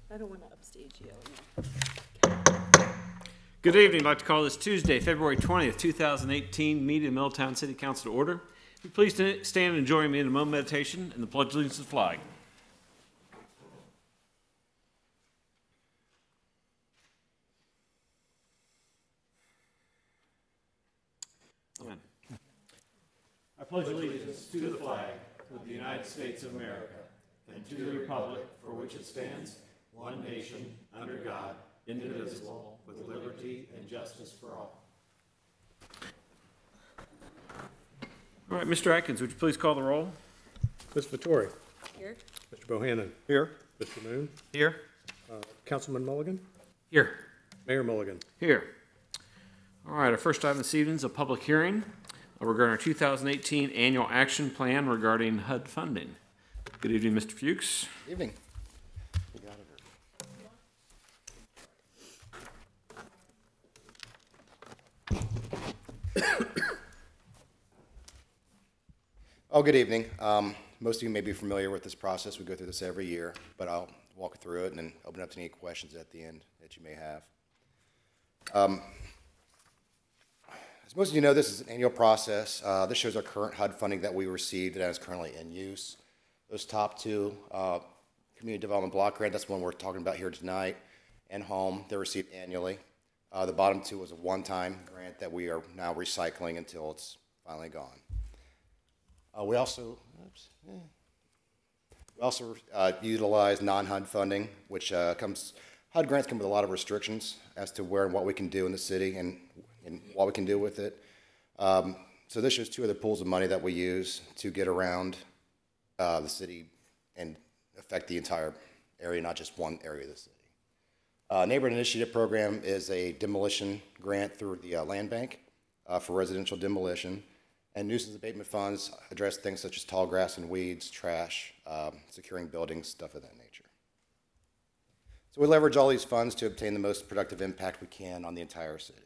I don't want to upstage you. Good evening. I'd like to call this Tuesday, February 20th, 2018 meeting of Middletown City Council to order. Be pleased to stand and join me in a moment of meditation and the pledge of allegiance to the flag. Amen. I pledge allegiance to the flag of the United States of America and to the republic for which it stands, one nation, under God, indivisible, with liberty and justice for all. All right, Mr. Atkins, would you please call the roll? Ms. Vittori. Here. Mr. Bohannon. Here. Mr. Moon. Here. Councilman Mulligan. Here. Mayor Mulligan. Here. All right, our first item this evening is a public hearing regarding our 2018 annual action plan regarding HUD funding. Good evening, Mr. Fuchs. Evening. Oh, good evening. Most of you may be familiar with this process. We go through this every year, but I'll walk through it and then open up to any questions at the end that you may have. As most of you know, this is an annual process. This shows our current HUD funding that we received and that is currently in use. Those top two, Community Development Block Grant, that's one we're talking about here tonight, and Home, they're received annually. The bottom two was a one-time grant that we are now recycling until it's finally gone. We also utilize non-HUD funding, which HUD grants come with a lot of restrictions as to where and what we can do in the city and what we can do with it. So this shows two other pools of money that we use to get around the city and affect the entire area, not just one area of the city. Neighborhood Initiative Program is a demolition grant through the land bank for residential demolition. And nuisance abatement funds address things such as tall grass and weeds, trash, securing buildings, stuff of that nature. So we leverage all these funds to obtain the most productive impact we can on the entire city.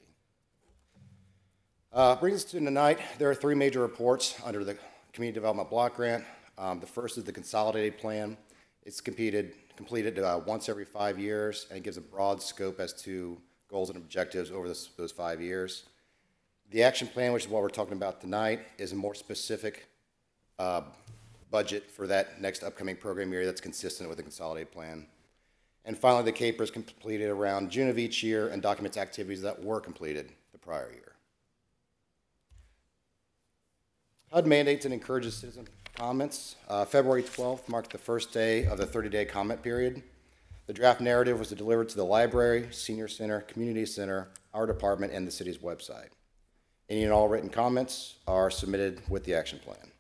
Brings us to tonight. There are three major reports under the Community Development Block Grant. The first is the Consolidated Plan. It's completed once every 5 years, and it gives a broad scope as to goals and objectives over those 5 years. The action plan, which is what we're talking about tonight, is a more specific budget for that next upcoming program year that's consistent with the consolidated plan. And finally, the CAPER is completed around June of each year and documents activities that were completed the prior year. HUD mandates and encourages citizen comments. February 12th marked the first day of the 30-day comment period. The draft narrative was delivered to the library, senior center, community center, our department, and the city's website. Any and all written comments are submitted with the action plan.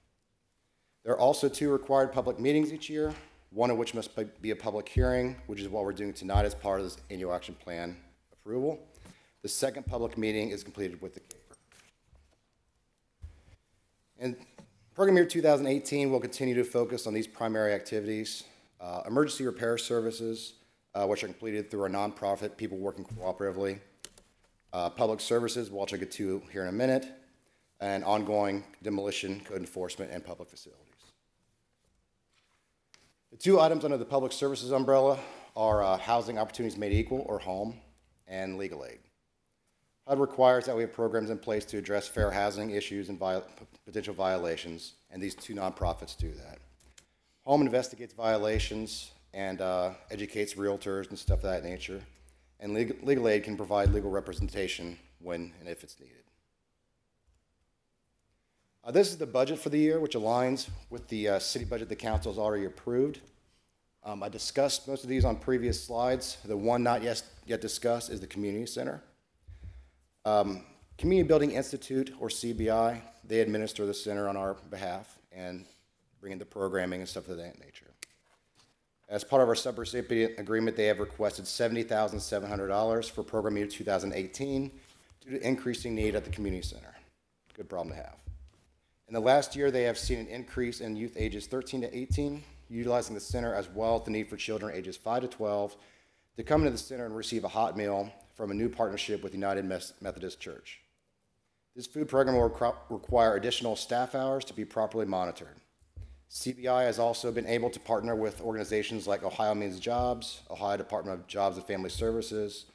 There are also 2 required public meetings each year, one of which must be a public hearing, which is what we're doing tonight as part of this annual action plan approval. The second public meeting is completed with the CAPER. And program year 2018 will continue to focus on these primary activities: emergency repair services, which are completed through our nonprofit, People Working Cooperatively, public services, which I'll get to here in a minute, and ongoing demolition, code enforcement, and public facilities. The 2 items under the public services umbrella are housing opportunities made equal, or HOME, and legal aid. HUD requires that we have programs in place to address fair housing issues and potential violations, and these 2 nonprofits do that. HOME investigates violations and educates realtors and stuff of that nature. And legal aid can provide legal representation when and if it's needed. This is the budget for the year, which aligns with the city budget the council has already approved. I discussed most of these on previous slides. The one not yet discussed is the community center. Community Building Institute, or CBI, they administer the center on our behalf and bring in the programming and stuff of that nature. As part of our subrecipient agreement, they have requested $70,700 for program year 2018 due to increasing need at the community center. Good problem to have. In the last year, they have seen an increase in youth ages 13 to 18, utilizing the center, as well as the need for children ages 5 to 12 to come into the center and receive a hot meal from a new partnership with United Methodist Church. This food program will require additional staff hours to be properly monitored. CBI has also been able to partner with organizations like Ohio Means Jobs, Ohio Department of Jobs and Family Services,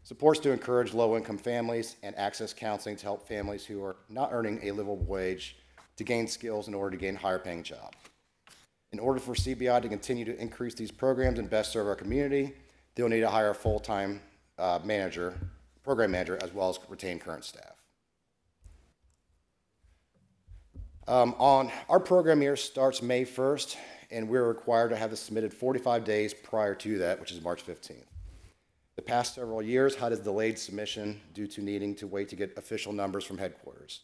supports to encourage low-income families, and access counseling to help families who are not earning a livable wage to gain skills in order to gain a higher-paying job. In order for CBI to continue to increase these programs and best serve our community, they'll need to hire a full-time program manager, as well as retain current staff. Our program year starts May 1st, and we're required to have this submitted 45 days prior to that, which is March 15th. The past several years, HUD has delayed submission due to needing to wait to get official numbers from headquarters.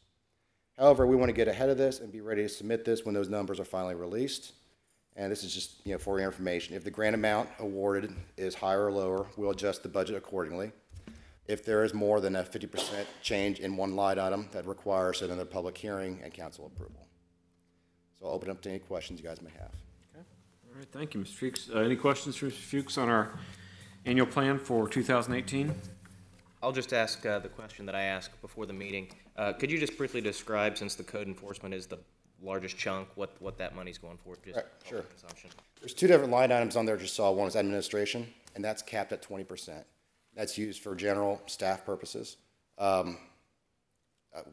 However, we want to get ahead of this and be ready to submit this when those numbers are finally released. And this is just, for your information. If the grant amount awarded is higher or lower, we'll adjust the budget accordingly. If there is more than a 50% change in one line item, that requires another public hearing and council approval. So I'll open up to any questions you guys may have. Okay. All right, thank you, Mr. Fuchs. Any questions for Mr. Fuchs on our annual plan for 2018? I'll just ask the question that I asked before the meeting. Could you just briefly describe, since the code enforcement is the largest chunk, what that money's going for? Just right, sure. Consumption. There's two different line items on there. Just saw one is administration, and that's capped at 20%. That's used for general staff purposes.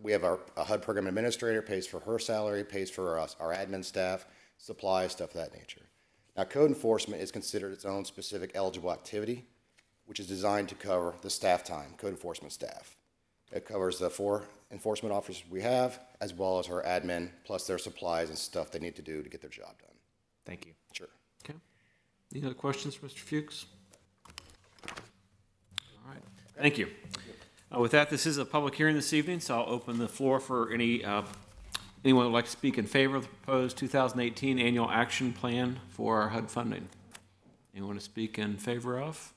We have a HUD program administrator, pays for her salary, pays for our admin staff, supplies, stuff of that nature. Now, code enforcement is considered its own specific eligible activity, which is designed to cover the staff time, code enforcement staff. It covers the 4 enforcement officers we have, as well as her admin, plus their supplies and stuff they need to do to get their job done. Thank you. Sure. Okay. Any other questions for Mr. Fuchs? All right. Thank you. With that, this is a public hearing this evening, so I'll open the floor for anyone who would like to speak in favor of the proposed 2018 annual action plan for our HUD funding. Anyone to speak in favor of?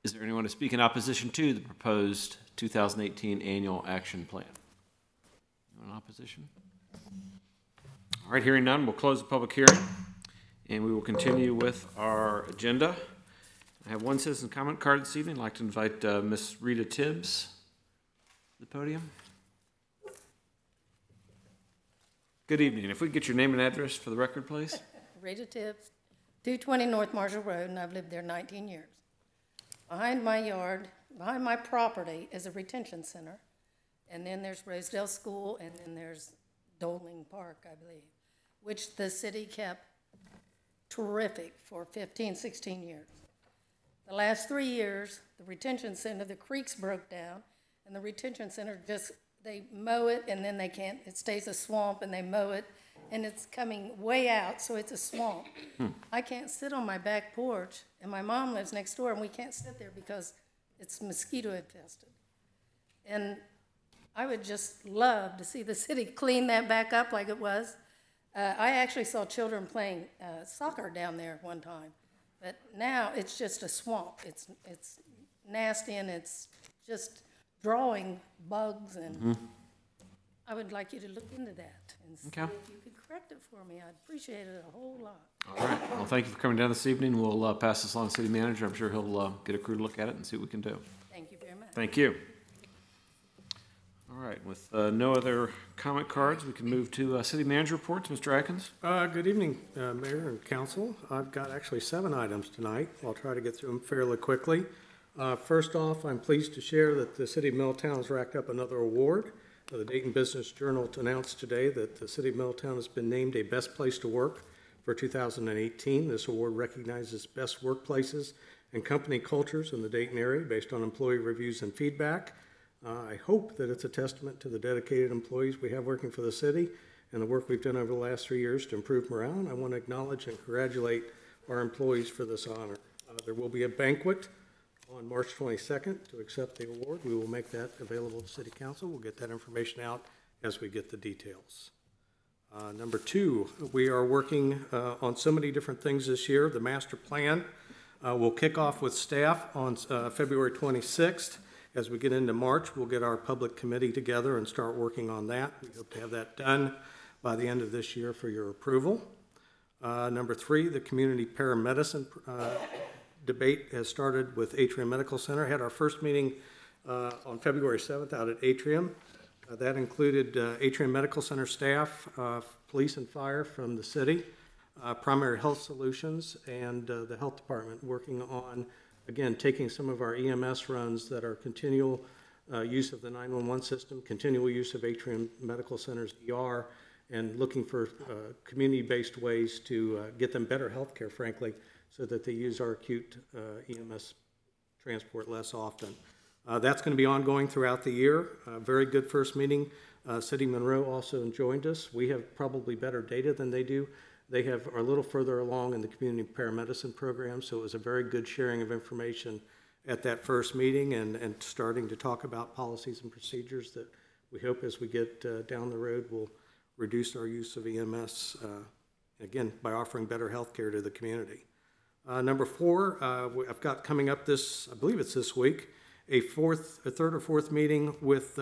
Is there anyone to speak in opposition to the proposed 2018 annual action plan? Anyone in opposition? All right, hearing none, we'll close the public hearing, and we will continue with our agenda. I have one citizen comment card this evening. I'd like to invite Ms. Rita Tibbs to the podium. Good evening. If we could get your name and address for the record, please. Rita Tibbs, 220 North Marshall Road, and I've lived there 19 years. Behind my yard, behind my property is a retention center, and then there's Rosedale School, and then there's Doling Park, I believe, which the city kept terrific for 15, 16 years. The last 3 years, the retention center, the creeks broke down, and the retention center they mow it, and then they can't, it stays a swamp, and they mow it, and it's coming way out, so it's a swamp. I can't sit on my back porch, and my mom lives next door, and we can't sit there because it's mosquito infested. And I would just love to see the city clean that back up like it was. I actually saw children playing soccer down there one time, but now it's just a swamp. It's nasty, and it's just drawing bugs, and I would like you to look into that and see if you could correct it for me. I'd appreciate it a whole lot. All right. Well, thank you for coming down this evening. We'll pass this on to the city manager. I'm sure he'll get a crew to look at it and see what we can do. Thank you very much. Thank you. All right. With no other comment cards, we can move to city manager reports. Mr. Atkins. Good evening, Mayor and Council. I've got actually 7 items tonight. I'll try to get through them fairly quickly. First off, I'm pleased to share that the City of Middletown has racked up another award. The Dayton Business Journal announced today that the City of Middletown has been named a Best Place to Work for 2018. This award recognizes best workplaces and company cultures in the Dayton area based on employee reviews and feedback. I hope that it's a testament to the dedicated employees we have working for the city and the work we've done over the last 3 years to improve morale. And I want to acknowledge and congratulate our employees for this honor. There will be a banquet on March 22nd to accept the award. We will make that available to City Council. We'll get that information out as we get the details. Number 2, we are working on so many different things this year. The master plan will kick off with staff on February 26th. As we get into March, we'll get our public committee together and start working on that. We hope to have that done by the end of this year for your approval. Number 3, the community paramedicine debate has started with Atrium Medical Center. Had our first meeting on February 7th out at Atrium. That included Atrium Medical Center staff, police and fire from the city, Primary Health Solutions, and the health department working on, again, taking some of our EMS runs that are continual use of the 911 system, continual use of Atrium Medical Center's ER, and looking for community-based ways to get them better health care, frankly, so that they use our acute EMS transport less often. That's going to be ongoing throughout the year. Very good first meeting. City Monroe also joined us. We have probably better data than they do. They are a little further along in the community paramedicine program, so it was a very good sharing of information at that first meeting and starting to talk about policies and procedures that we hope as we get down the road will reduce our use of EMS, again, by offering better health care to the community. Number 4, I've got coming up I believe it's this week, a third or fourth meeting with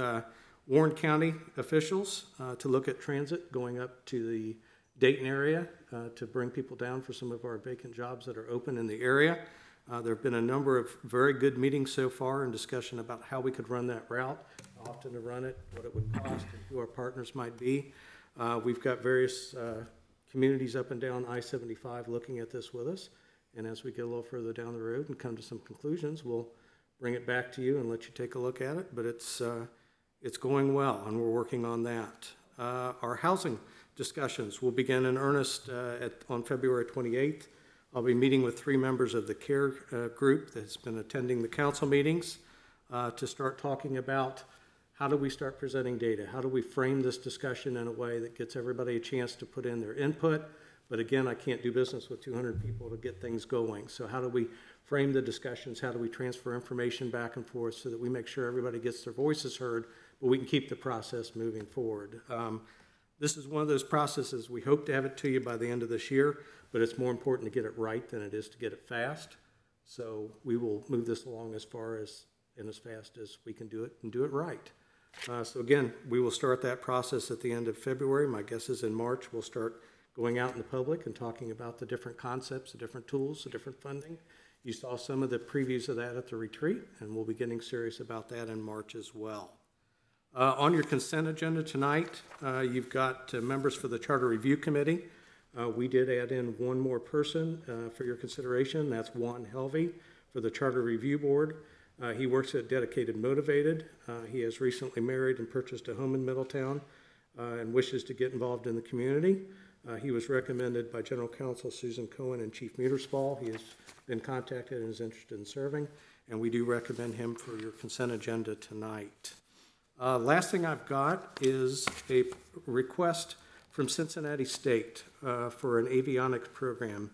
Warren County officials to look at transit going up to the Dayton area to bring people down for some of our vacant jobs that are open in the area. There have been a number of very good meetings so far and discussion about how we could run that route, how often to run it, what it would cost, and who our partners might be. We've got various communities up and down I-75 looking at this with us, and as we get a little further down the road and come to some conclusions, we'll bring it back to you and let you take a look at it, but it's going well, and we're working on that. Our housing discussions will begin in earnest on February 28th. I'll be meeting with 3 members of the CARE group that's been attending the council meetings to start talking about how do we start presenting data? How do we frame this discussion in a way that gets everybody a chance to put in their input? But again, I can't do business with 200 people to get things going. So how do we frame the discussions? How do we transfer information back and forth so that we make sure everybody gets their voices heard, but we can keep the process moving forward? This is one of those processes we hope to have it to you by the end of this year, but it's more important to get it right than it is to get it fast. So we will move this along as far as and as fast as we can do it and do it right. So again, we will start that process at the end of February. My guess is in March we'll start going out in the public and talking about the different concepts, the different tools, the different funding. You saw some of the previews of that at the retreat, and we'll be getting serious about that in March as well. On your consent agenda tonight, you've got members for the Charter Review Committee. We did add in one more person for your consideration. That's Juan Helvey for the Charter Review Board. He works at Dedicated Motivated. He has recently married and purchased a home in Middletown and wishes to get involved in the community. He was recommended by General Counsel Susan Cohen and Chief Muterspaul. He has been contacted and is interested in serving, and we do recommend him for your consent agenda tonight. Last thing I've got is a request from Cincinnati State for an avionics program.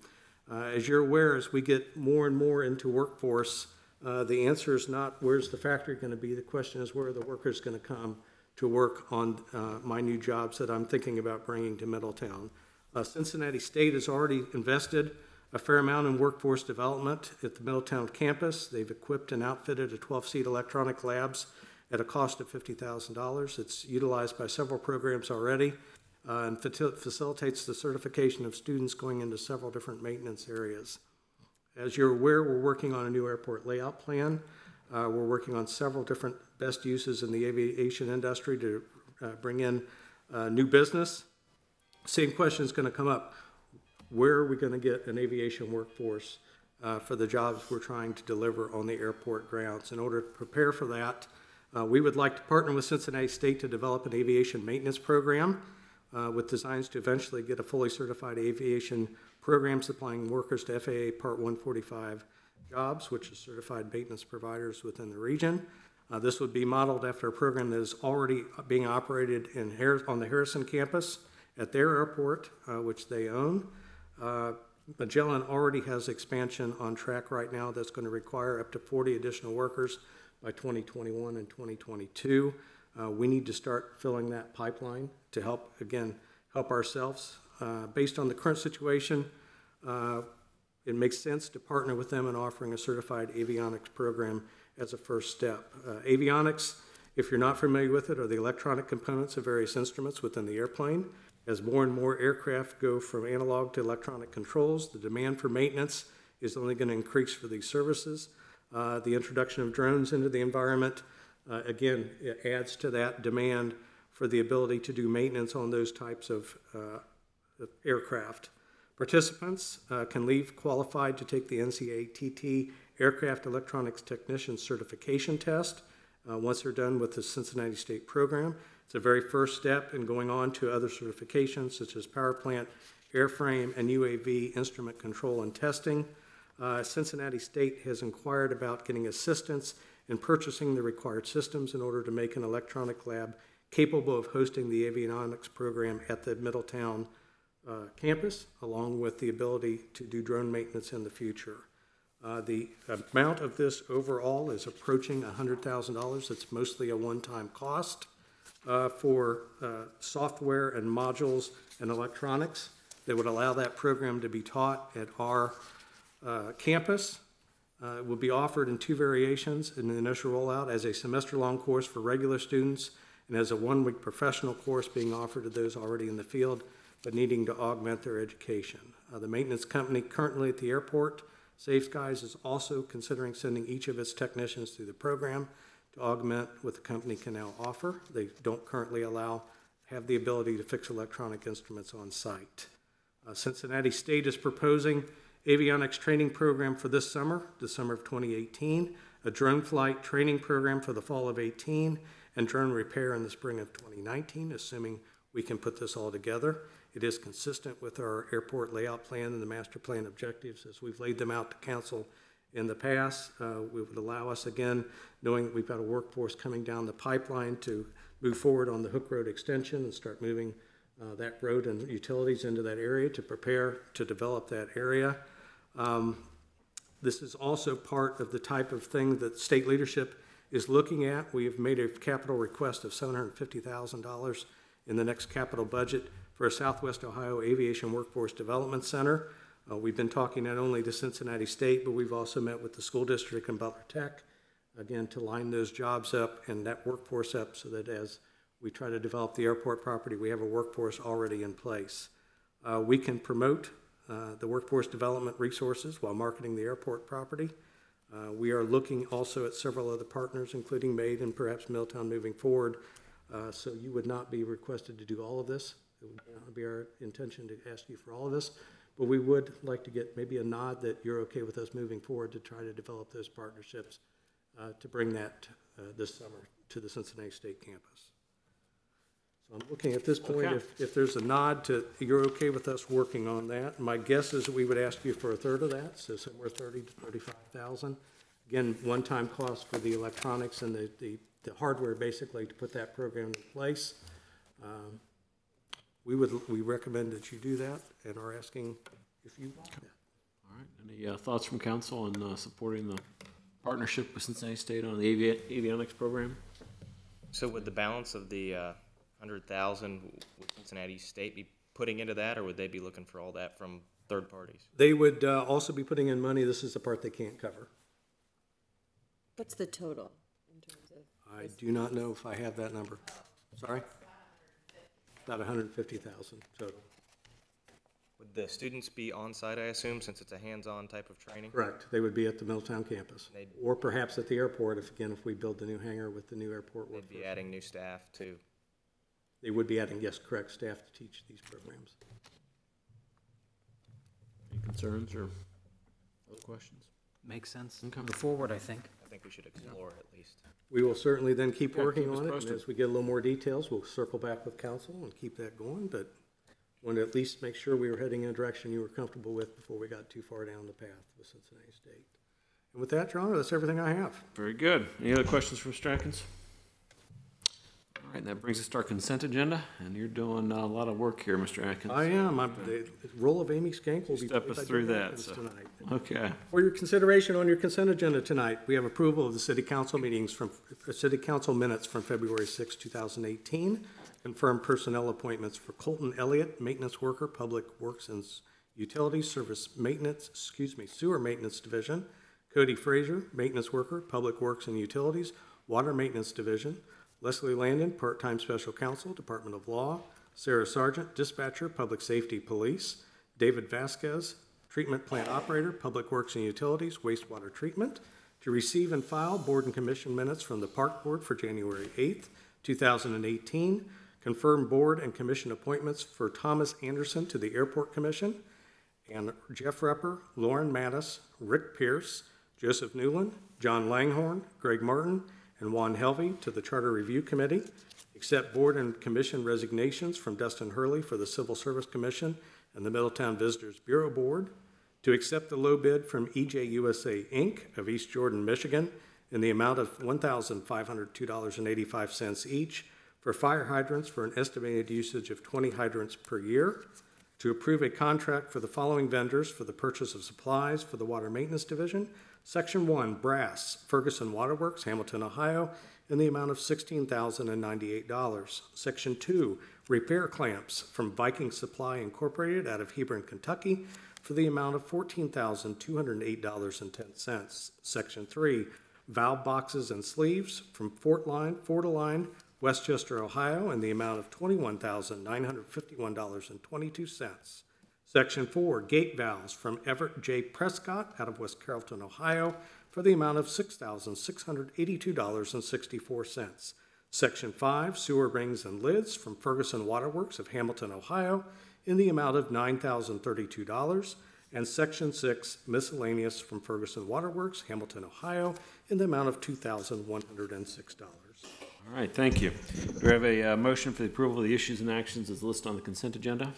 As you're aware, as we get more and more into workforce, the answer is not where's the factory going to be. The question is where are the workers going to come to work on my new jobs that I'm thinking about bringing to Middletown. Cincinnati State has already invested a fair amount in workforce development at the Middletown campus. They've equipped and outfitted a 12-seat electronic labs at a cost of $50,000. It's utilized by several programs already and facilitates the certification of students going into several different maintenance areas. As you're aware, we're working on a new airport layout plan. We're working on several different best uses in the aviation industry to bring in new business. Same question is going to come up. Where are we going to get an aviation workforce for the jobs we're trying to deliver on the airport grounds? In order to prepare for that, we would like to partner with Cincinnati State to develop an aviation maintenance program with designs to eventually get a fully certified aviation program supplying workers to FAA Part 145 jobs, which is certified maintenance providers within the region. This would be modeled after a program that is already being operated on the Harrison campus at their airport, which they own. Magellan already has expansion on track right now that's going to require up to 40 additional workers by 2021 and 2022. We need to start filling that pipeline to help ourselves. Based on the current situation, it makes sense to partner with them in offering a certified avionics program as a first step. Avionics, if you're not familiar with it, are the electronic components of various instruments within the airplane. As more and more aircraft go from analog to electronic controls, the demand for maintenance is only going to increase for these services. The introduction of drones into the environment Again, it adds to that demand for the ability to do maintenance on those types of aircraft. Participants can leave qualified to take the NCATT Aircraft Electronics Technician Certification Test once they're done with the Cincinnati State program. It's the very first step in going on to other certifications such as power plant, airframe, and UAV instrument control and testing. Cincinnati State has inquired about getting assistance in purchasing the required systems in order to make an electronic lab capable of hosting the avionics program at the Middletown campus, along with the ability to do drone maintenance in the future. The amount of this overall is approaching $100,000. It's mostly a one-time cost for software and modules and electronics that would allow that program to be taught at our campus. It will be offered in 2 variations in the initial rollout: as a semester-long course for regular students and as a 1-week professional course being offered to those already in the field but needing to augment their education. The maintenance company currently at the airport, Safe Skies, is also considering sending each of its technicians through the program to augment what the company can now offer. They don't currently have the ability to fix electronic instruments on site. Cincinnati State is proposing avionics training program for this summer, the summer of 2018, a drone flight training program for the fall of 18, and drone repair in the spring of 2019, assuming we can put this all together. It is consistent with our airport layout plan and the master plan objectives as we've laid them out to council in the past. It would allow us, again, knowing that we've got a workforce coming down the pipeline, to move forward on the Hook Road extension and start moving that road and utilities into that area to prepare to develop that area. This is also part of the type of thing that state leadership is looking at. We have made a capital request of $750,000 in the next capital budget for a Southwest Ohio Aviation Workforce Development Center. We've been talking not only to Cincinnati State, but we've also met with the school district and Butler Tech, again, to line those jobs up and that workforce up so that as we try to develop the airport property, we have a workforce already in place. We can promote the workforce development resources while marketing the airport property. We are looking also at several other partners, including MAID and perhaps Middletown moving forward. So you would not be requested to do all of this. It would not be our intention to ask you for all of this, but we would like to get maybe a nod that you're okay with us moving forward to try to develop those partnerships to bring that this summer to the Cincinnati State campus. So I'm looking at this point, Okay. if there's a nod to you're okay with us working on that. My guess is that we would ask you for a third of that, so somewhere 30 to 35,000. Again, one-time cost for the electronics and the hardware basically to put that program in place. We recommend that you do that and are asking if you want that. All right. Any thoughts from council on supporting the partnership with Cincinnati State on the avionics program? So would the balance of the 100,000 with Cincinnati State be putting into that, or would they be looking for all that from third parties? They would also be putting in money. This is the part they can't cover. What's the total in terms of? I do not know if I have that number. Sorry? About 150,000 total. Would the students be on site, I assume, since it's a hands-on type of training? Correct. They would be at the Middletown campus, or perhaps at the airport if we build the new hangar with the new airport They'd workforce. be adding new staff too. They would be adding, yes, correct, staff to teach these programs. Any concerns or other questions? Makes sense. Okay. Move forward, I think. I think we should explore it at least. We will certainly then keep Yeah, working keep us on it, and posted. as we get a little more details, we'll circle back with council and keep that going, but want to at least make sure we were heading in a direction you were comfortable with before we got too far down the path with Cincinnati State. And with that, Your Honor, that's everything I have. Very good. Any other questions for Mr. Atkins? All right, that brings us to our consent agenda, and you're doing a lot of work here, Mr. Atkins. I am. The role of Amy Skank will be Step played us by through Jim that, Atkins so. tonight. Okay. For your consideration on your consent agenda tonight, we have approval of the city council meetings from city council minutes from February 6, 2018. Confirmed personnel appointments for Colton Elliott, maintenance worker, public works and utilities service maintenance, sewer maintenance division. Cody Frazier, maintenance worker, public works and utilities, water maintenance division. Leslie Landon, part-time special counsel, Department of Law. Sarah Sargent, dispatcher, public safety police. David Vasquez, treatment plant operator, public works and utilities, wastewater treatment. To receive and file Board and Commission minutes from the Park Board for January 8th, 2018. Confirm Board and Commission appointments for Thomas Anderson to the Airport Commission, and Jeff Repper, Lauren Mattis, Rick Pierce, Joseph Newland, John Langhorn, Greg Martin, and Juan Helvey to the Charter Review Committee. Accept Board and Commission resignations from Dustin Hurley for the Civil Service Commission and the Middletown Visitors Bureau Board. To accept the low bid from EJ USA Inc. of East Jordan, Michigan in the amount of $1,502.85 each for fire hydrants for an estimated usage of 20 hydrants per year. To approve a contract for the following vendors for the purchase of supplies for the Water Maintenance Division. Section 1, Brass, Ferguson Waterworks, Hamilton, Ohio, in the amount of $16,098. Section 2, Repair Clamps from Viking Supply Incorporated out of Hebron, Kentucky, for the amount of $14,208.10. Section 3, Valve Boxes and Sleeves from Fort-Align, Westchester, Ohio, in the amount of $21,951.22. Section 4, Gate Valves from Everett J. Prescott out of West Carrollton, Ohio, for the amount of $6,682.64. Section 5, Sewer Rings and Lids from Ferguson Waterworks of Hamilton, Ohio, in the amount of $9,032. And Section 6, Miscellaneous from Ferguson Waterworks, Hamilton, Ohio, in the amount of $2,106. All right, thank you. Do we have a motion for the approval of the issues and actions as listed on the consent agenda?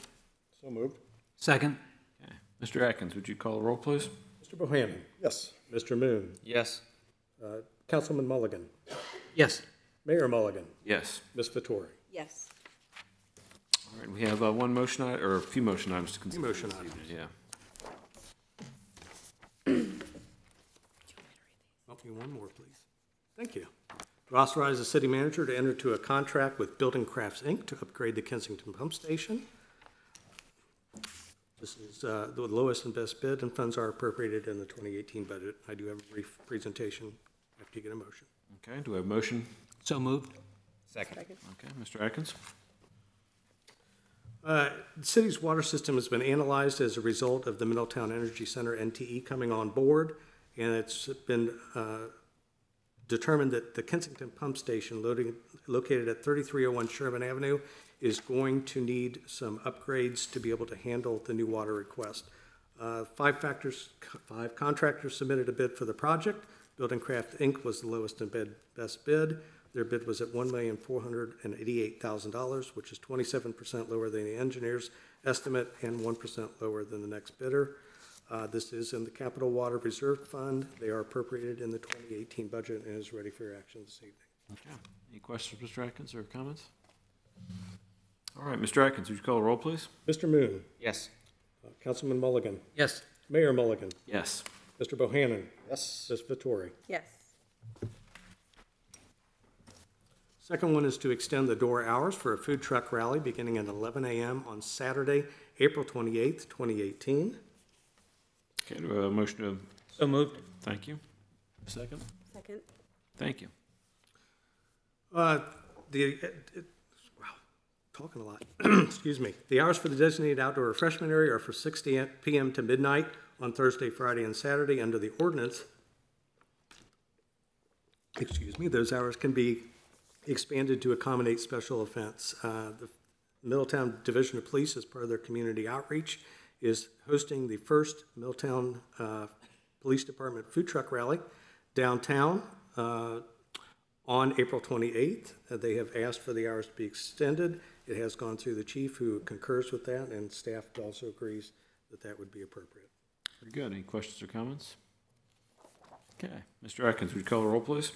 So moved. Second. Okay. Mr. Atkins, would you call the roll, please? Mr. Bohannon. Yes. Mr. Moon. Yes. Councilman Mulligan. Yes. Mayor Mulligan. Yes. Ms. Vettori. Yes. All right, we have one motion, or a few motion items to consider. Few motion this items. evening, Yeah. Help me one more, please. Thank you. To authorize the city manager to enter into a contract with Building Crafts, Inc. to upgrade the Kensington Pump Station. This is the lowest and best bid, and funds are appropriated in the 2018 budget. I do have a brief presentation after you get a motion. Okay, do we have a motion? So moved. Second. Okay, Mr. Atkins? The city's water system has been analyzed as a result of the Middletown Energy Center, NTE, coming on board, and it's been determined that the Kensington Pump Station located at 3301 Sherman Avenue is going to need some upgrades to be able to handle the new water request. Five contractors submitted a bid for the project. Building Craft Inc. was the lowest and best bid. Their bid was at $1,488,000, which is 27% lower than the engineer's estimate and 1% lower than the next bidder. This is in the Capital Water Reserve Fund. They are appropriated in the 2018 budget and is ready for your action this evening. Okay. Any questions, Mr. Atkins, or comments? All right, Mr. Atkins, would you call the roll, please? Mr. Moon. Yes. Councilman Mulligan. Yes. Mayor Mulligan. Yes. Mr. Bohannon. Yes. Ms. Vettori. Yes. Second one is to extend the door hours for a food truck rally beginning at 11 a.m. on Saturday, April 28th, 2018. Okay, do we have a motion to? So moved. Thank you. Second? Second. Thank you. Wow, talking a lot. Excuse me. The hours for the designated outdoor refreshment area are from 6 p.m. to midnight on Thursday, Friday, and Saturday under the ordinance. Excuse me. Those hours can be expanded to accommodate special events. The Middletown Division of Police, as part of their community outreach, is hosting the first Middletown Police Department food truck rally downtown on April 28th. They have asked for the hours to be extended. It has gone through the chief, who concurs with that, and staff also agrees that that would be appropriate. Very good. Any questions or comments? Okay. Mr. Atkins, would you call the roll, please?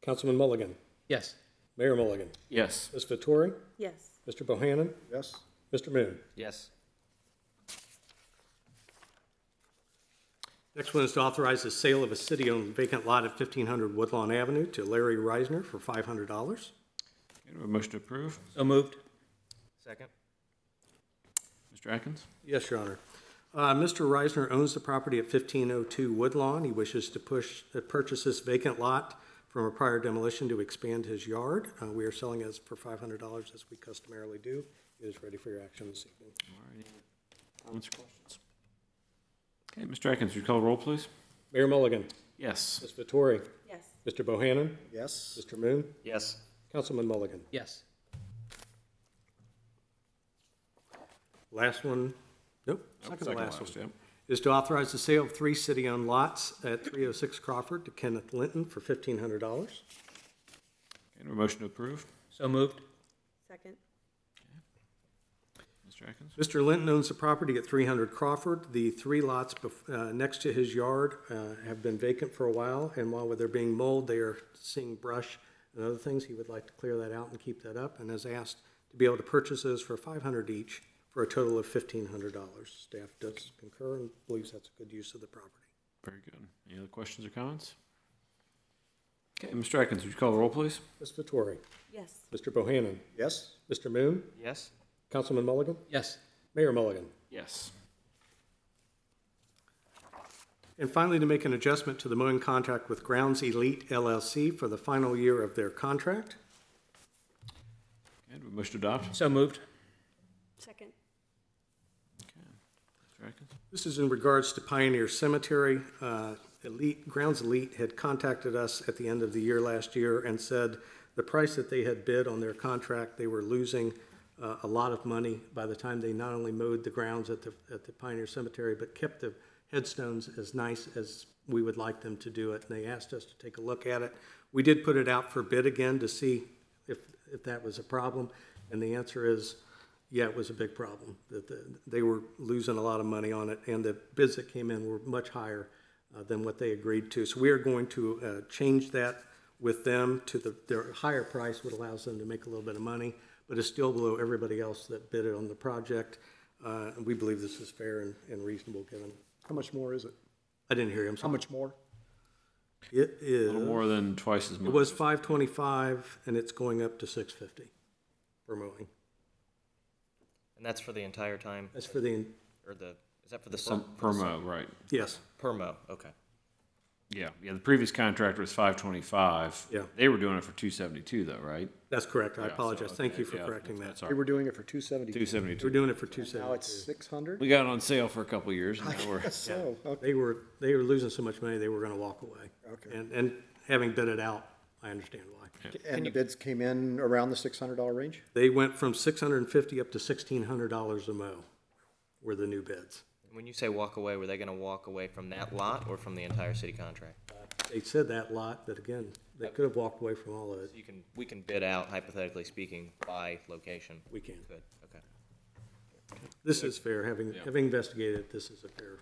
Councilman Mulligan. Yes. Mayor Mulligan. Yes. Ms. Vettori. Yes. Mr. Bohannon. Yes. Mr. Moon. Yes. Next one is to authorize the sale of a city-owned vacant lot at 1500 Woodlawn Avenue to Larry Reisner for $500. Okay, do we have a motion to approve? So moved. Second. Mr. Atkins? Yes, Your Honor. Mr. Reisner owns the property at 1502 Woodlawn. He wishes to purchase this vacant lot from a prior demolition to expand his yard. We are selling it for $500, as we customarily do. It is ready for your action this evening. All right. Any comments or questions? Okay, Mr. Atkins, would you call the roll, please? Mayor Mulligan. Yes. Ms. Vettori? Yes. Mr. Bohannon? Yes. Mr. Moon? Yes. Councilman Mulligan? Yes. Last one, nope, second to second last last, one, yep. is to authorize the sale of 3 city-owned lots at 306 Crawford to Kenneth Linton for $1,500. And a motion to approve. So moved. Second. Mr. Atkins? Mr. Linton owns the property at 300 Crawford. The 3 lots next to his yard have been vacant for a while, and while they're being mowed, they are seeing brush and other things. He would like to clear that out and keep that up, and has asked to be able to purchase those for $500 each for a total of $1,500. Staff does concur and believes that's a good use of the property. Very good. Any other questions or comments? Okay, Mr. Atkins, would you call the roll, please? Ms. Vettori? Yes. Mr. Bohannon? Yes. Mr. Moon? Yes. Councilman Mulligan? Yes. Mayor Mulligan? Yes. And finally, to make an adjustment to the mowing contract with Grounds Elite LLC for the final year of their contract. And we motion to adopt. So moved. Second. Mr. Atkins? This is in regards to Pioneer Cemetery. Grounds Elite had contacted us at the end of the year last year and said the price that they had bid on their contract, they were losing a lot of money by the time they not only mowed the grounds at the Pioneer Cemetery, but kept the headstones as nice as we would like them to do it. And they asked us to take a look at it. We did put it out for bid again to see if that was a problem. And the answer is, yeah, it was a big problem. They were losing a lot of money on it, and the bids that came in were much higher than what they agreed to. So we are going to change that with them to their higher price, which allows them to make a little bit of money, but is still below everybody else that bid it on the project. And we believe this is fair and reasonable given. How much more is it? I didn't hear him. How much more? It A is. little more than twice as much. It was $525, and it's going up to $650 for mowing. And that's for the entire time, That's for the, is that for the Some per permo, right? yes, mow? Okay. Yeah, the previous contract was $525. Yeah. They were doing it for $272 though, right? that's correct. I Yeah, so, apologize. Thank you for yeah, correcting that. that's They all were right. doing it for $272. $272. We're doing it for Now it's $272. $600? We got it on sale for a couple of years. And now we're, So, okay. They were losing so much money, they were gonna walk away. Okay. And having bid it out, I understand why. And the bids came in around the $600 range? They went from $650 up to $1,600 a mow were the new bids. When you say walk away, were they gonna walk away from that lot or from the entire city contract? They said that lot, but again, they could have walked away from all of it. So we can bid out, hypothetically speaking, by location. We can. Good, okay. This is fair, having investigated it, this is a fair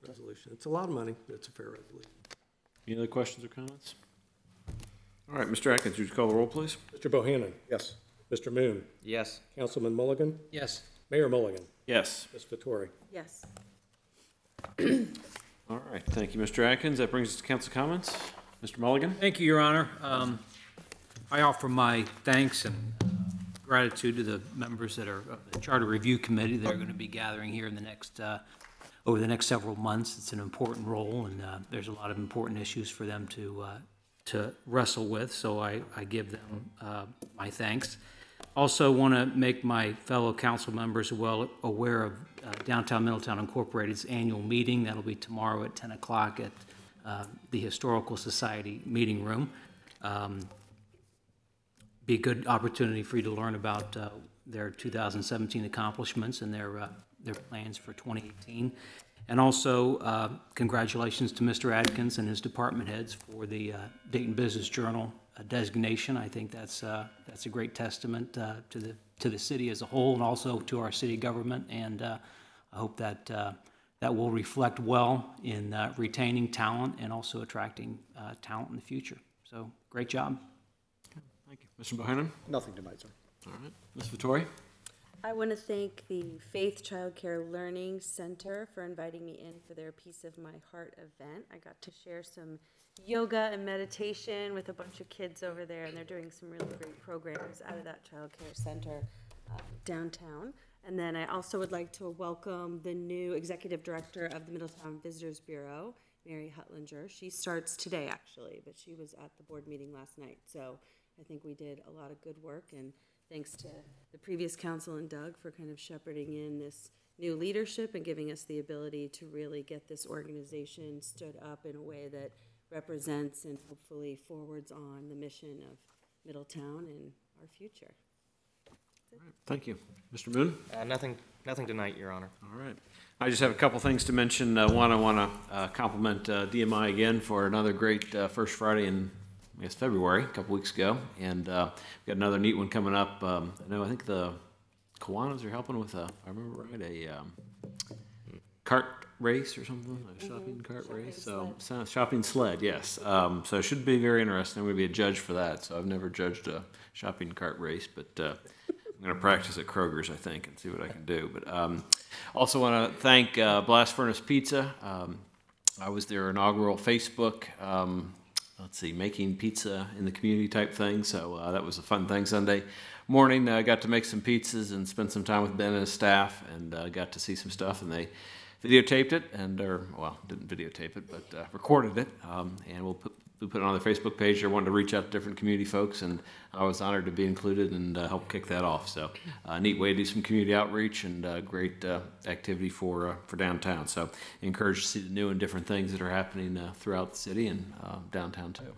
resolution. It's a lot of money, but it's a fair resolution. any other questions or comments? All right, Mr. Atkins, would you call the roll, please? Mr. Bohannon, Yes. Mr. Moon, Yes. Councilman Mulligan, Yes. Mayor Mulligan, Yes. Ms. Vettori. Yes. All right, thank you, Mr. Atkins. That brings us to council comments. Mr. Mulligan? Thank you, Your Honor. I offer my thanks and gratitude to the members that are of the Charter Review Committee that are going to be gathering here in the next, over the next several months. It's an important role, and there's a lot of important issues for them to wrestle with, so I give them my thanks. Also want to make my fellow council members well aware of Downtown Middletown Incorporated's annual meeting. That'll be tomorrow at 10 o'clock at the Historical Society meeting room. Be a good opportunity for you to learn about their 2017 accomplishments and their plans for 2018. And also, congratulations to Mr. Adkins and his department heads for the Dayton Business Journal designation. I think that's a great testament to the city as a whole, and also to our city government. And I hope that that will reflect well in retaining talent and also attracting talent in the future. So, great job. Thank you. Mr. Bohannon? Nothing tonight, sir. All right. Ms. Vettori? I want to thank the Faith Childcare Learning Center for inviting me in for their Piece of My Heart event. I got to share some yoga and meditation with a bunch of kids over there, and they're doing some really great programs out of that child care center downtown. And then I also would like to welcome the new executive director of the Middletown Visitors Bureau, Mary Hutlinger. She starts today, actually, but she was at the board meeting last night. So I think we did a lot of good work, and thanks to the previous council and Doug for kind of shepherding in this new leadership and giving us the ability to really get this organization stood up in a way that represents and hopefully forwards on the mission of Middletown and our future. Thank you. Mr. Moon? Nothing tonight, Your Honor. All right. I just have a couple things to mention. One, I want to compliment DMI again for another great First Friday in, I guess, February, a couple weeks ago. And we've got another neat one coming up. I think the Kiwanis are helping with, if I remember right, a cart race or something, a shopping cart race. So, shopping sled, yes. So it should be very interesting. I'm going to be a judge for that. So I've never judged a shopping cart race, but I'm going to practice at Kroger's, I think, and see what I can do. But also want to thank Blast Furnace Pizza. I was their inaugural Facebook, making pizza in the community type thing. So that was a fun thing Sunday morning. I got to make some pizzas and spend some time with Ben and his staff, and got to see some stuff. And they videotaped it, didn't videotape it, but recorded it, and we'll put it on their Facebook page. They wanted to reach out to different community folks, and I was honored to be included and help kick that off. So, neat way to do some community outreach and great activity for downtown. So, encouraged to see the new and different things that are happening throughout the city and downtown too.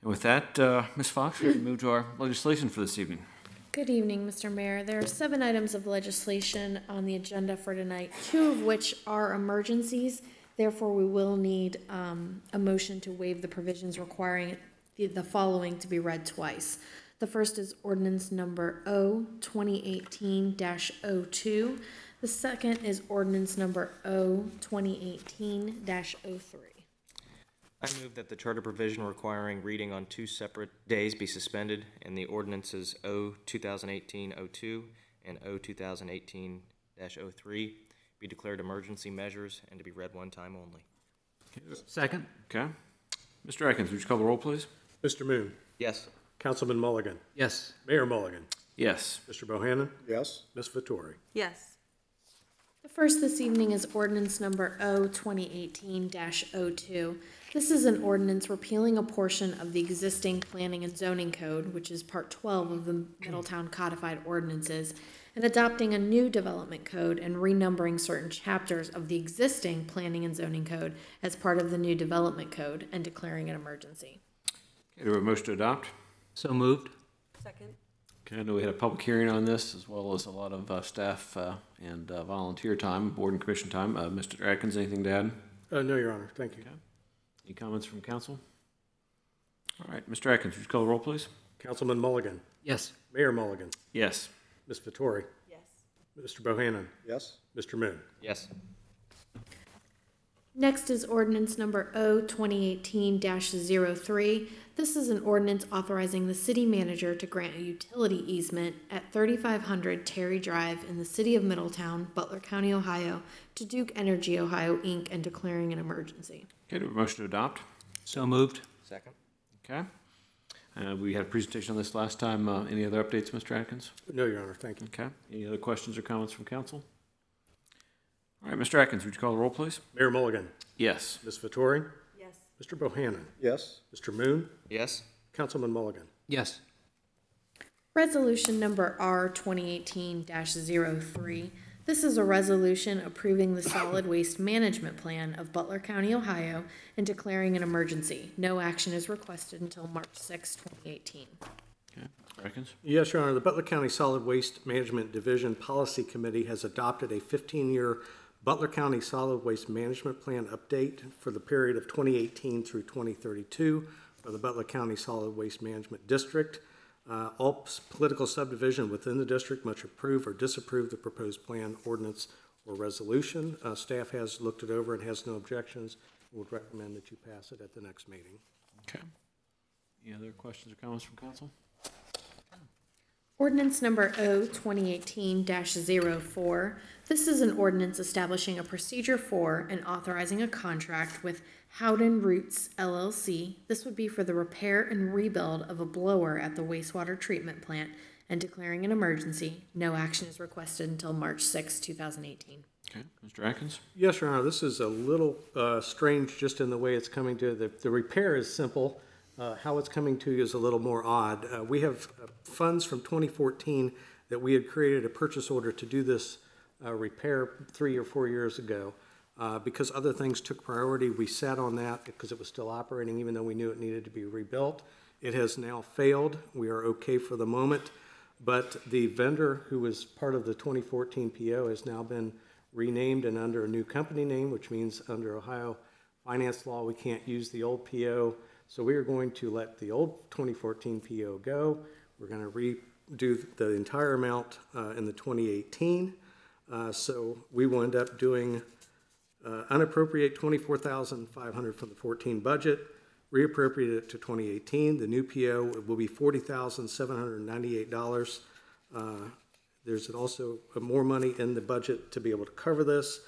And with that, Ms. Fox, we can move to our legislation for this evening. Good evening, Mr. Mayor. There are 7 items of legislation on the agenda for tonight, 2 of which are emergencies. Therefore, we will need a motion to waive the provisions requiring the following to be read twice. The first is Ordinance Number O 2018-02. The second is Ordinance Number O 2018-03. I move that the charter provision requiring reading on 2 separate days be suspended, and the ordinances O 2018-02 and O 2018-03 be declared emergency measures and to be read one time only. Second? Okay. Mr. Atkins, would you call the roll, please? Mr. Moon, Yes. Councilman Mulligan, Yes. Mayor Mulligan, Yes. Mr. Bohannon, Yes. Ms. Vettori. Yes. The first this evening is Ordinance Number O 2018-02. This is an ordinance repealing a portion of the existing Planning and Zoning Code, which is Part 12 of the Middletown Codified Ordinances, and adopting a new development code and renumbering certain chapters of the existing Planning and Zoning Code as part of the new development code and declaring an emergency. Okay, do we have a motion to adopt? So moved? Second. Okay, I know we had a public hearing on this, as well as a lot of staff and volunteer time, board and commission time. Mr. Atkins, anything to add? No, Your Honor, thank you. Okay. Any comments from council? All right, Mr. Atkins, would you call the roll, please? Councilman Mulligan, Yes. Mayor Mulligan, Yes. Ms. Vettori, Yes. Mr. Bohannon, Yes. Mr. Moon. Yes. Next is Ordinance Number O 2018-03. This is an ordinance authorizing the city manager to grant a utility easement at 3500 Terry Drive in the City of Middletown, Butler County, Ohio, to Duke Energy Ohio, Inc., and declaring an emergency. Okay, do we have a motion to adopt? So moved? Second. Okay. We had a presentation on this last time. Any other updates, Mr. Atkins? No, Your Honor, thank you. Okay. Any other questions or comments from council? All right, Mr. Atkins, would you call the roll, please? Mayor Mulligan, Yes. Ms. Vettori, Yes. Mr. Bohannon, Yes. Mr. Moon, Yes. Councilman Mulligan. Yes. Resolution Number R 2018-03. This is a resolution approving the solid waste management plan of Butler County, Ohio, and declaring an emergency. No action is requested until March 6, 2018. Okay. Mr. Atkins? Yes, Your Honor, the Butler County Solid Waste Management Division Policy Committee has adopted a 15-year Butler County Solid Waste Management Plan update for the period of 2018 through 2032 for the Butler County Solid Waste Management District. All political subdivision within the district must approve or disapprove the proposed plan, ordinance, or resolution. Staff has looked it over and has no objections. Would recommend that you pass it at the next meeting. Okay. Any other questions or comments from council? Ordinance Number O 2018-04. This is an ordinance establishing a procedure for and authorizing a contract with Howden Roots LLC. This would be for the repair and rebuild of a blower at the wastewater treatment plant and declaring an emergency. No action is requested until March 6, 2018. Okay. Mr. Atkins? Yes, Your Honor, this is a little strange just in the way it's coming to. The repair is simple. How it's coming to you is a little more odd. We have funds from 2014 that we had created a purchase order to do this repair 3 or 4 years ago. Because other things took priority, we sat on that because it was still operating, even though we knew it needed to be rebuilt. It has now failed. We are okay for the moment, but the vendor who was part of the 2014 PO has now been renamed and under a new company name, which means under Ohio finance law, we can't use the old PO. So we are going to let the old 2014 PO go. We're going to redo the entire amount in the 2018. So we will end up doing unappropriate $24,500 from the 14 budget, reappropriate it to 2018. The new PO will be $40,798. There's also more money in the budget to be able to cover this.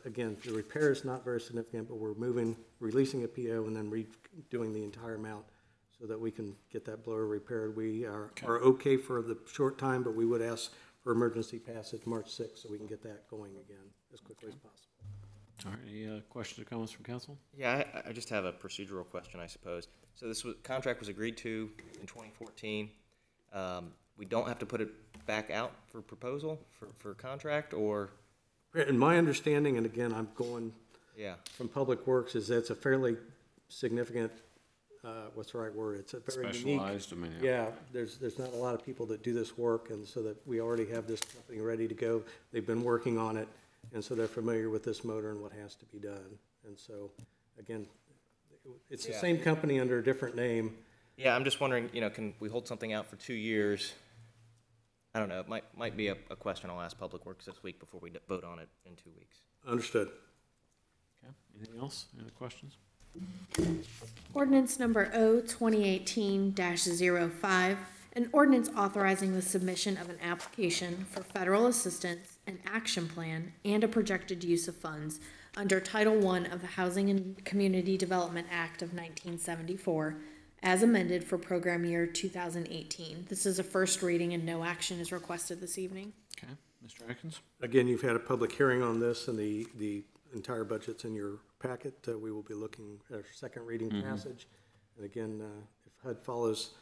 Again, the repair is not very significant, but we're releasing a PO and then redoing the entire amount so that we can get that blower repaired. We are okay for the short time, but we would ask for emergency passage March 6th so we can get that going again as quickly as possible. All right, any questions or comments from council? Yeah, I just have a procedural question, I suppose. So this contract was agreed to in 2014. We don't have to put it back out for proposal for contract, or? In my understanding, and again, I'm going Yeah. from Public Works, is that's a fairly significant, what's the right word? It's a very unique. Specialized, I mean, Yeah, there's not a lot of people that do this work, and so that we already have this company ready to go. They've been working on it, and so they're familiar with this motor and what has to be done. And so, again, it's the same company under a different name. Yeah, I'm just wondering, can we hold something out for 2 years? I don't know, it might be a question I'll ask Public Works this week before we vote on it in 2 weeks. Understood. Okay, anything else? Any other questions? Ordinance number O-2018-05, an ordinance authorizing the submission of an application for federal assistance, an action plan, and a projected use of funds under Title I of the Housing and Community Development Act of 1974, as amended for program year 2018. This is a first reading and no action is requested this evening. Okay, Mr. Atkins? Again, you've had a public hearing on this, and the entire budget's in your packet. We will be looking at our second reading passage. And again, if HUD follows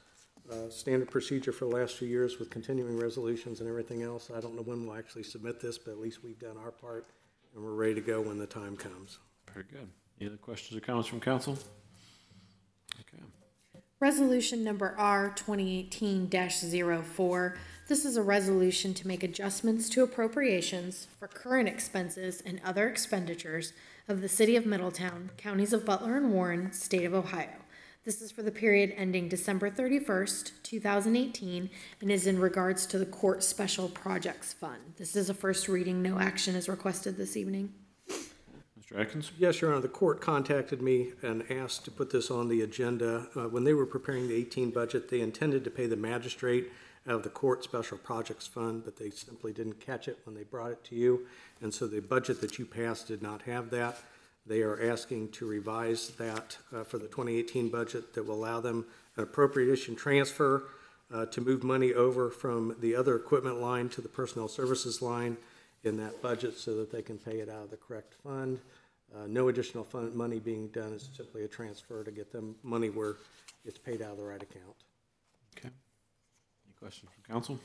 standard procedure for the last few years with continuing resolutions and everything else, I don't know when we'll actually submit this, but at least we've done our part, and we're ready to go when the time comes. Very good. Any other questions or comments from council? Okay. Resolution number R 2018-04. This is a resolution to make adjustments to appropriations for current expenses and other expenditures of the City of Middletown, counties of Butler and Warren, state of Ohio. This is for the period ending December 31st, 2018, and is in regards to the Court Special Projects Fund. This is a first reading. No action is requested this evening. Mr. Atkins? Yes, Your Honor, the court contacted me and asked to put this on the agenda. When they were preparing the 18 budget, they intended to pay the magistrate out of the Court Special Projects Fund, but they simply didn't catch it when they brought it to you. And so the budget that you passed did not have that. They are asking to revise that for the 2018 budget that will allow them an appropriation transfer to move money over from the other equipment line to the personnel services line in that budget so that they can pay it out of the correct fund. No additional money being done. It's simply a transfer to get them money where it's paid out of the right account. Okay. Any questions from council?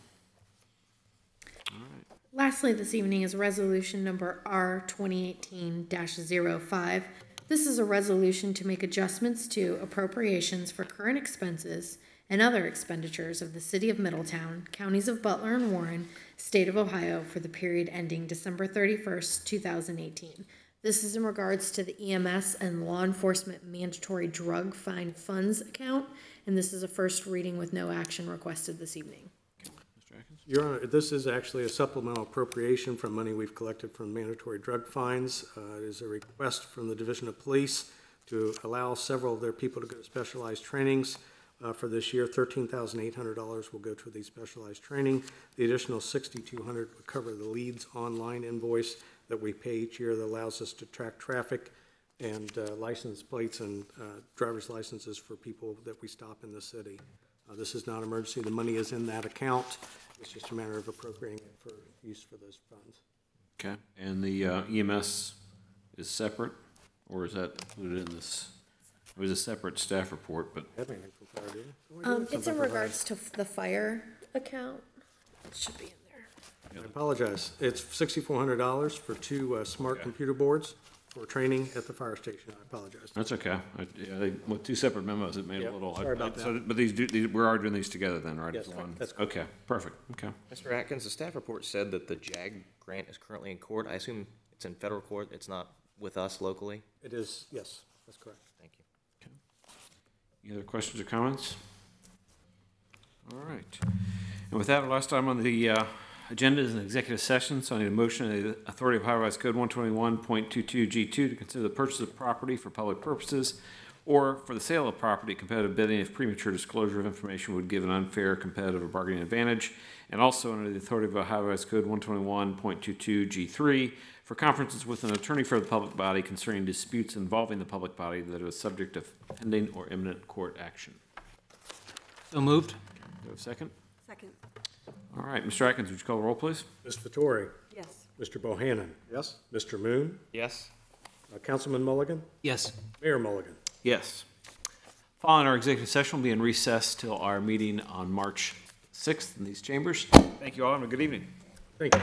All right. Lastly, this evening is resolution number R 2018-05. This is a resolution to make adjustments to appropriations for current expenses and other expenditures of the City of Middletown, counties of Butler and Warren, state of Ohio, for the period ending December 31st, 2018. This is in regards to the EMS and law enforcement mandatory drug fine funds account, and this is a first reading with no action requested this evening. Mr. Atkins? Your Honor, this is actually a supplemental appropriation from money we've collected from mandatory drug fines. It is a request from the Division of Police to allow several of their people to go to specialized trainings. For this year, $13,800 will go to the specialized training. The additional $6,200 will cover the LEADS online invoice that we pay each year that allows us to track traffic and license plates and driver's licenses for people that we stop in the city. This is not an emergency. The money is in that account. It's just a matter of appropriating it for use for those funds. Okay. And the EMS is separate, or is that included in this? It was a separate staff report, but Have anything from fire, do you? It's in regards to the fire account. It should be in there. I apologize. It's $6,400 for two smart computer boards for training at the fire station. I apologize. That's okay. With two separate memos, it made Yeah, a little. sorry about that. But we are doing these together then, right? Yes, As one? that's correct. Okay, perfect, okay. Mr. Atkins, the staff report said that the JAG grant is currently in court. I assume it's in federal court, it's not with us locally? It is, yes, that's correct. Thank you. Any other questions or comments? All right. And with that, our last item on the agenda is an executive session, so I need a motion of the authority of Ohio Revised Code 121.22 G2 to consider the purchase of property for public purposes or for the sale of property, competitive bidding if premature disclosure of information would give an unfair competitive or bargaining advantage, and also under the authority of Ohio Revised Code 121.22 G3 for conferences with an attorney for the public body concerning disputes involving the public body that are subject of pending or imminent court action. So moved? Do you have a second? Second. All right, Mr. Atkins, would you call the roll, please? Ms. Vettori, Yes. Mr. Bohannon, Yes? Mr. Moon, Yes? Councilman Mulligan, Yes. Mayor Mulligan. Yes. Following our executive session, we'll be in recess till our meeting on March 6th in these chambers. Thank you all, and a good evening. Thank you.